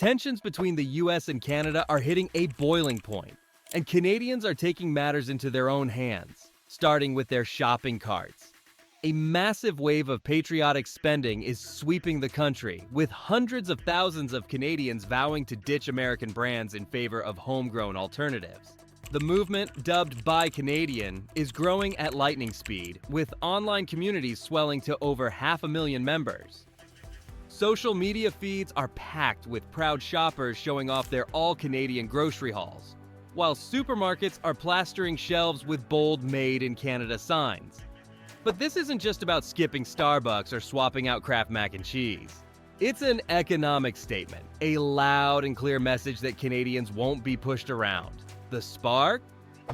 Tensions between the US and Canada are hitting a boiling point, and Canadians are taking matters into their own hands, starting with their shopping carts. A massive wave of patriotic spending is sweeping the country, with hundreds of thousands of Canadians vowing to ditch American brands in favor of homegrown alternatives. The movement, dubbed Buy Canadian, is growing at lightning speed, with online communities swelling to over 500,000 members. Social media feeds are packed with proud shoppers showing off their all-Canadian grocery hauls, while supermarkets are plastering shelves with bold Made in Canada signs. But this isn't just about skipping Starbucks or swapping out Kraft mac and cheese. It's an economic statement, a loud and clear message that Canadians won't be pushed around. The spark?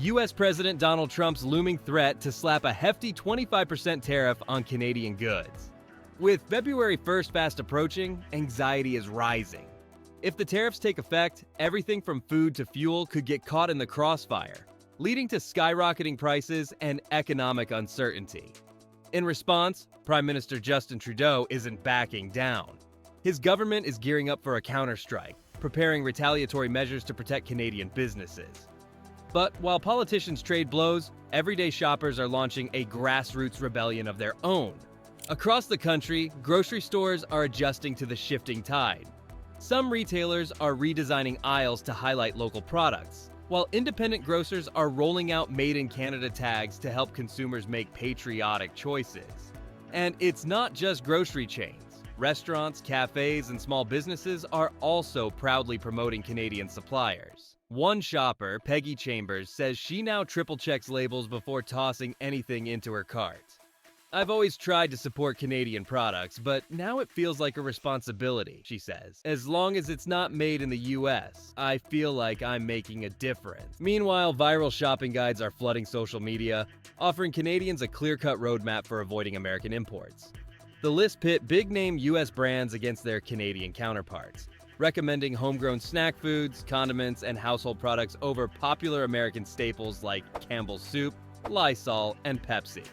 US President Donald Trump's looming threat to slap a hefty 25% tariff on Canadian goods. With February 1st fast approaching, anxiety is rising. If the tariffs take effect, everything from food to fuel could get caught in the crossfire, leading to skyrocketing prices and economic uncertainty. In response, Prime Minister Justin Trudeau isn't backing down. His government is gearing up for a counterstrike, preparing retaliatory measures to protect Canadian businesses. But while politicians trade blows, everyday shoppers are launching a grassroots rebellion of their own. Across the country, grocery stores are adjusting to the shifting tide. Some retailers are redesigning aisles to highlight local products, while independent grocers are rolling out Made in Canada tags to help consumers make patriotic choices. And it's not just grocery chains. Restaurants, cafes, and small businesses are also proudly promoting Canadian suppliers. One shopper, Peggy Chambers, says she now triple checks labels before tossing anything into her cart. I've always tried to support Canadian products, but now it feels like a responsibility, she says. As long as it's not made in the US, I feel like I'm making a difference. Meanwhile, viral shopping guides are flooding social media, offering Canadians a clear-cut roadmap for avoiding American imports. The list pit big-name US brands against their Canadian counterparts, recommending homegrown snack foods, condiments, and household products over popular American staples like Campbell's Soup, Lysol, and Pepsi.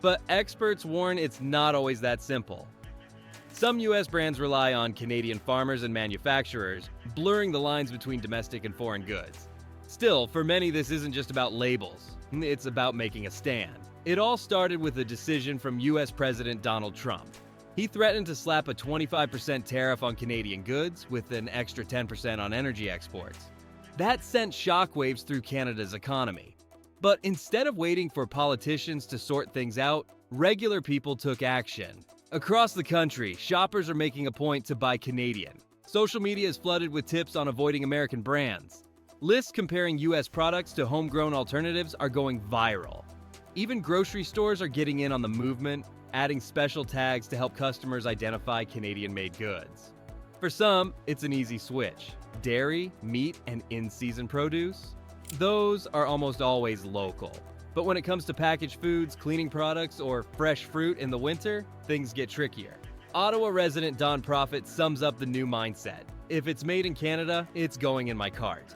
But experts warn it's not always that simple. Some US brands rely on Canadian farmers and manufacturers, blurring the lines between domestic and foreign goods. Still, for many, this isn't just about labels. It's about making a stand. It all started with a decision from US President Donald Trump. He threatened to slap a 25% tariff on Canadian goods with an extra 10% on energy exports. That sent shockwaves through Canada's economy. But instead of waiting for politicians to sort things out, regular people took action. Across the country, shoppers are making a point to buy Canadian. Social media is flooded with tips on avoiding American brands. Lists comparing US products to homegrown alternatives are going viral. Even grocery stores are getting in on the movement, adding special tags to help customers identify Canadian-made goods. For some, it's an easy switch. Dairy, meat, and in-season produce? Those are almost always local. But when it comes to packaged foods, cleaning products, or fresh fruit in the winter, things get trickier. Ottawa resident Don Profit sums up the new mindset. If it's made in Canada, it's going in my cart.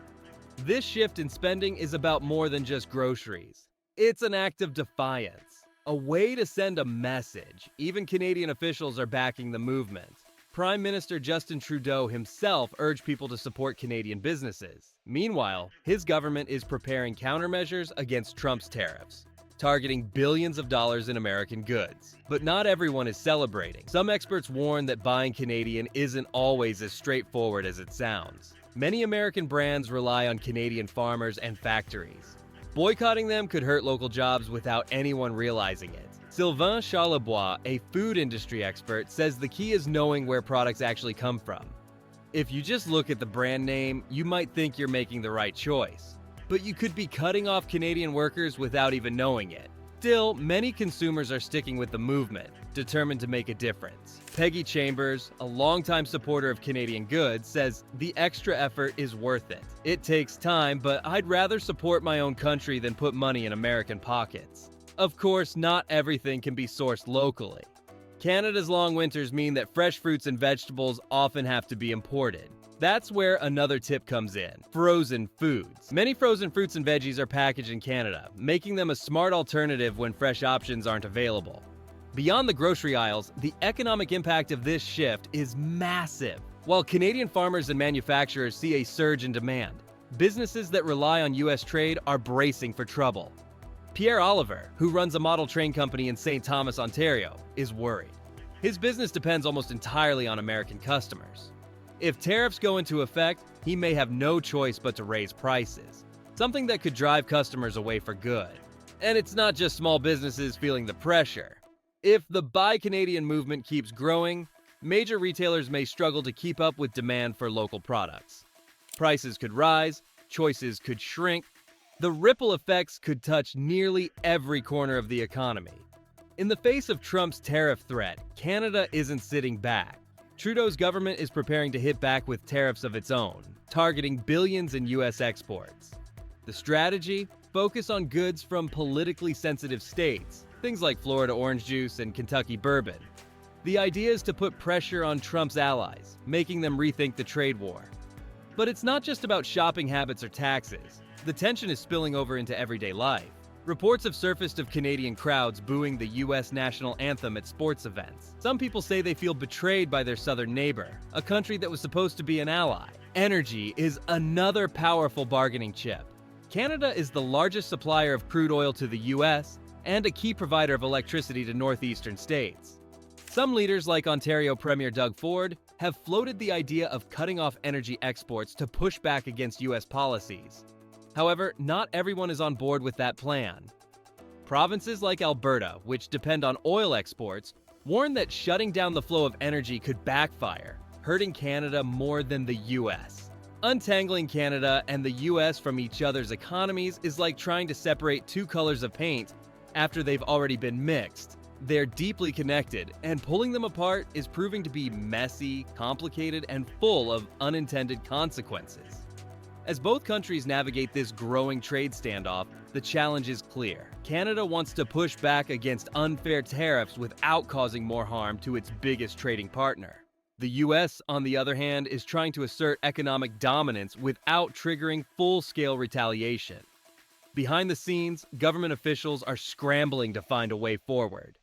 This shift in spending is about more than just groceries. It's an act of defiance, a way to send a message. Even Canadian officials are backing the movement. Prime Minister Justin Trudeau himself urged people to support Canadian businesses. Meanwhile, his government is preparing countermeasures against Trump's tariffs, targeting billions of dollars in American goods. But not everyone is celebrating. Some experts warn that buying Canadian isn't always as straightforward as it sounds. Many American brands rely on Canadian farmers and factories. Boycotting them could hurt local jobs without anyone realizing it. Sylvain Charlebois, a food industry expert, says the key is knowing where products actually come from. If you just look at the brand name, you might think you're making the right choice. But you could be cutting off Canadian workers without even knowing it. Still, many consumers are sticking with the movement, determined to make a difference. Peggy Chambers, a longtime supporter of Canadian goods, says the extra effort is worth it. It takes time, but I'd rather support my own country than put money in American pockets. Of course, not everything can be sourced locally. Canada's long winters mean that fresh fruits and vegetables often have to be imported. That's where another tip comes in: frozen foods. Many frozen fruits and veggies are packaged in Canada, making them a smart alternative when fresh options aren't available. Beyond the grocery aisles, the economic impact of this shift is massive. While Canadian farmers and manufacturers see a surge in demand, businesses that rely on U.S. trade are bracing for trouble. Pierre Oliver, who runs a model train company in St. Thomas, Ontario, is worried. His business depends almost entirely on American customers. If tariffs go into effect, he may have no choice but to raise prices, something that could drive customers away for good. And it's not just small businesses feeling the pressure. If the Buy Canadian movement keeps growing, major retailers may struggle to keep up with demand for local products. Prices could rise, choices could shrink. The ripple effects could touch nearly every corner of the economy. In the face of Trump's tariff threat, Canada isn't sitting back. Trudeau's government is preparing to hit back with tariffs of its own, targeting billions in U.S. exports. The strategy? Focus on goods from politically sensitive states, things like Florida orange juice and Kentucky bourbon. The idea is to put pressure on Trump's allies, making them rethink the trade war. But it's not just about shopping habits or taxes. The tension is spilling over into everyday life. Reports have surfaced of Canadian crowds booing the U.S. national anthem at sports events. Some people say they feel betrayed by their southern neighbor, a country that was supposed to be an ally. Energy is another powerful bargaining chip. Canada is the largest supplier of crude oil to the U.S. and a key provider of electricity to northeastern states. Some leaders, like Ontario Premier Doug Ford, have floated the idea of cutting off energy exports to push back against U.S. policies. However, not everyone is on board with that plan. Provinces like Alberta, which depend on oil exports, warn that shutting down the flow of energy could backfire, hurting Canada more than the U.S. Untangling Canada and the U.S. from each other's economies is like trying to separate two colors of paint after they've already been mixed. They're deeply connected, and pulling them apart is proving to be messy, complicated, and full of unintended consequences. As both countries navigate this growing trade standoff, the challenge is clear. Canada wants to push back against unfair tariffs without causing more harm to its biggest trading partner. The U.S., on the other hand, is trying to assert economic dominance without triggering full-scale retaliation. Behind the scenes, government officials are scrambling to find a way forward.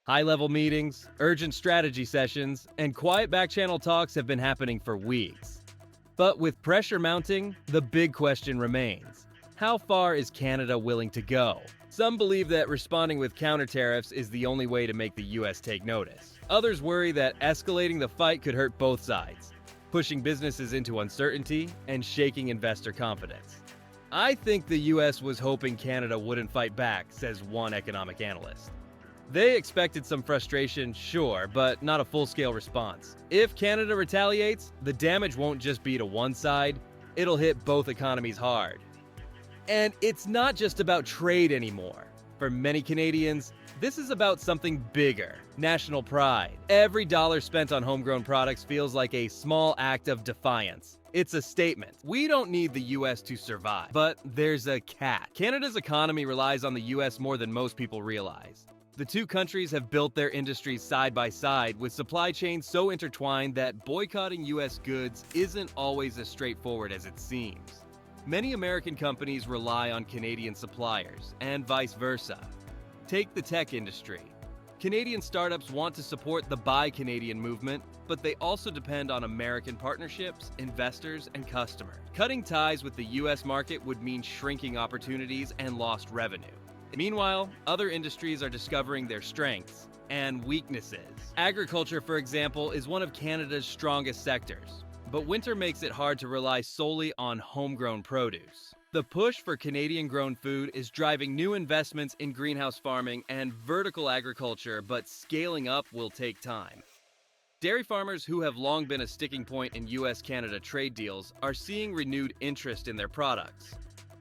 High-level meetings, urgent strategy sessions, and quiet back-channel talks have been happening for weeks. But with pressure mounting, the big question remains. How far is Canada willing to go? Some believe that responding with counter tariffs is the only way to make the U.S. take notice. Others worry that escalating the fight could hurt both sides, pushing businesses into uncertainty and shaking investor confidence. I think the U.S. was hoping Canada wouldn't fight back, says one economic analyst. They expected some frustration, sure, but not a full-scale response. If Canada retaliates, the damage won't just be to one side, it'll hit both economies hard. And it's not just about trade anymore. For many Canadians, this is about something bigger: national pride. Every dollar spent on homegrown products feels like a small act of defiance. It's a statement. We don't need the U.S. to survive. But there's a catch. Canada's economy relies on the U.S. more than most people realize. The two countries have built their industries side by side, with supply chains so intertwined that boycotting U.S. goods isn't always as straightforward as it seems. Many American companies rely on Canadian suppliers, and vice versa. Take the tech industry. Canadian startups want to support the Buy Canadian movement, but they also depend on American partnerships, investors, and customers. Cutting ties with the U.S. market would mean shrinking opportunities and lost revenue. Meanwhile, other industries are discovering their strengths and weaknesses. Agriculture, for example, is one of Canada's strongest sectors, but winter makes it hard to rely solely on homegrown produce. The push for Canadian-grown food is driving new investments in greenhouse farming and vertical agriculture, but scaling up will take time. Dairy farmers, who have long been a sticking point in U.S.-Canada trade deals, are seeing renewed interest in their products.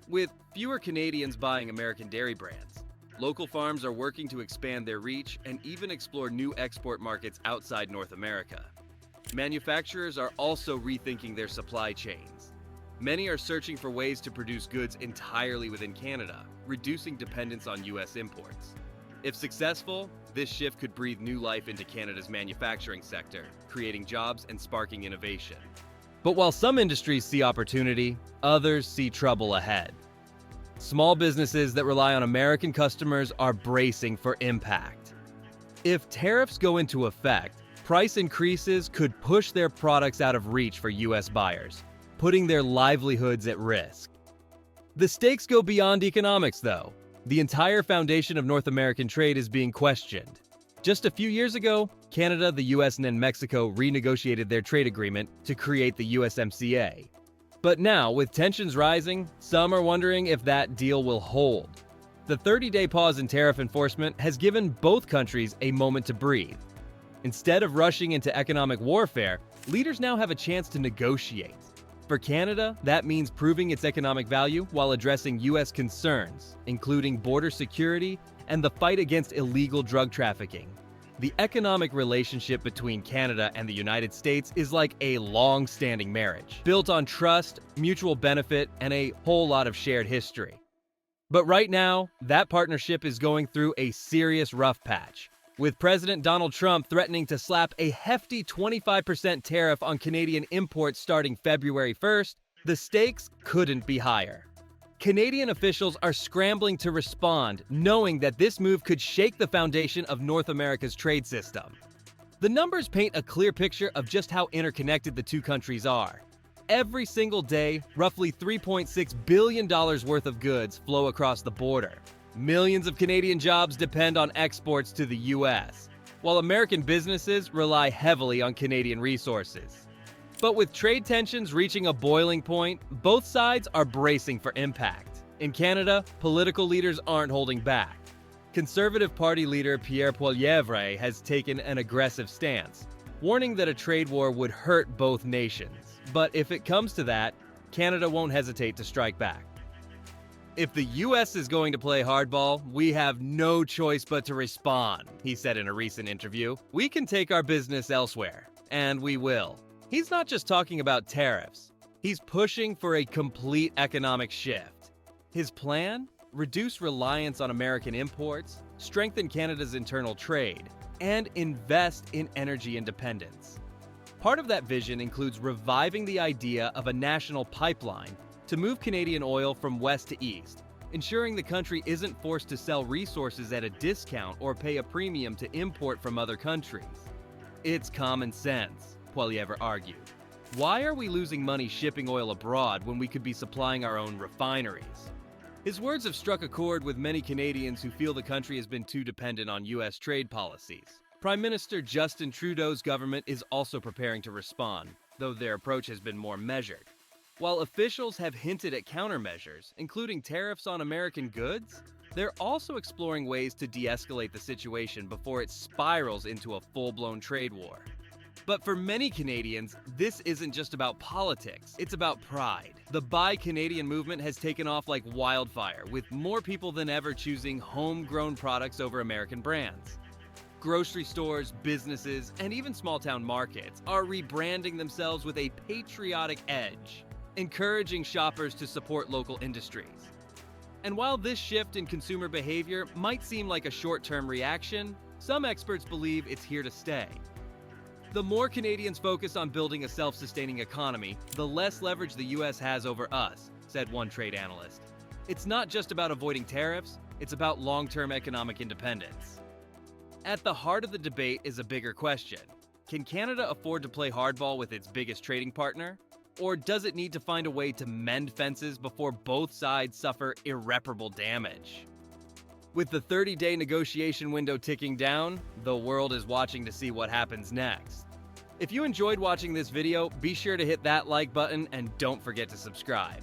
With fewer Canadians buying American dairy brands, local farms are working to expand their reach and even explore new export markets outside North America. Manufacturers are also rethinking their supply chains. Many are searching for ways to produce goods entirely within Canada, reducing dependence on U.S. imports. If successful, this shift could breathe new life into Canada's manufacturing sector, creating jobs and sparking innovation. But while some industries see opportunity, others see trouble ahead. Small businesses that rely on American customers are bracing for impact. If tariffs go into effect, price increases could push their products out of reach for U.S. buyers, putting their livelihoods at risk. The stakes go beyond economics, though. The entire foundation of North American trade is being questioned. Just a few years ago, Canada, the US, and then Mexico renegotiated their trade agreement to create the USMCA. But now, with tensions rising, some are wondering if that deal will hold. The 30-day pause in tariff enforcement has given both countries a moment to breathe. Instead of rushing into economic warfare, leaders now have a chance to negotiate. For Canada, that means proving its economic value while addressing U.S. concerns, including border security and the fight against illegal drug trafficking. The economic relationship between Canada and the United States is like a long-standing marriage, built on trust, mutual benefit, and a whole lot of shared history. But right now, that partnership is going through a serious rough patch, with President Donald Trump threatening to slap a hefty 25% tariff on Canadian imports starting February 1st. The stakes couldn't be higher. Canadian officials are scrambling to respond, knowing that this move could shake the foundation of North America's trade system. The numbers paint a clear picture of just how interconnected the two countries are. Every single day, roughly $3.6 billion worth of goods flow across the border. Millions of Canadian jobs depend on exports to the U.S., while American businesses rely heavily on Canadian resources. But with trade tensions reaching a boiling point, both sides are bracing for impact. In Canada, political leaders aren't holding back. Conservative Party leader Pierre Poilievre has taken an aggressive stance, warning that a trade war would hurt both nations. But if it comes to that, Canada won't hesitate to strike back. If the U.S. is going to play hardball, we have no choice but to respond, he said in a recent interview. We can take our business elsewhere, and we will. He's not just talking about tariffs. He's pushing for a complete economic shift. His plan? Reduce reliance on American imports, strengthen Canada's internal trade, and invest in energy independence. Part of that vision includes reviving the idea of a national pipeline to move Canadian oil from west to east, ensuring the country isn't forced to sell resources at a discount or pay a premium to import from other countries. It's common sense, Poilievre argued. Why are we losing money shipping oil abroad when we could be supplying our own refineries? His words have struck a chord with many Canadians who feel the country has been too dependent on U.S. trade policies. Prime Minister Justin Trudeau's government is also preparing to respond, though their approach has been more measured. While officials have hinted at countermeasures, including tariffs on American goods, they're also exploring ways to de-escalate the situation before it spirals into a full-blown trade war. But for many Canadians, this isn't just about politics, it's about pride. The Buy Canadian movement has taken off like wildfire, with more people than ever choosing homegrown products over American brands. Grocery stores, businesses, and even small-town markets are rebranding themselves with a patriotic edge, encouraging shoppers to support local industries. And while this shift in consumer behavior might seem like a short-term reaction, some experts believe it's here to stay. The more Canadians focus on building a self-sustaining economy, the less leverage the U.S. has over us, said one trade analyst. It's not just about avoiding tariffs, it's about long-term economic independence. At the heart of the debate is a bigger question. Can Canada afford to play hardball with its biggest trading partner? Or does it need to find a way to mend fences before both sides suffer irreparable damage? With the 30-day negotiation window ticking down, the world is watching to see what happens next. If you enjoyed watching this video, be sure to hit that like button and don't forget to subscribe.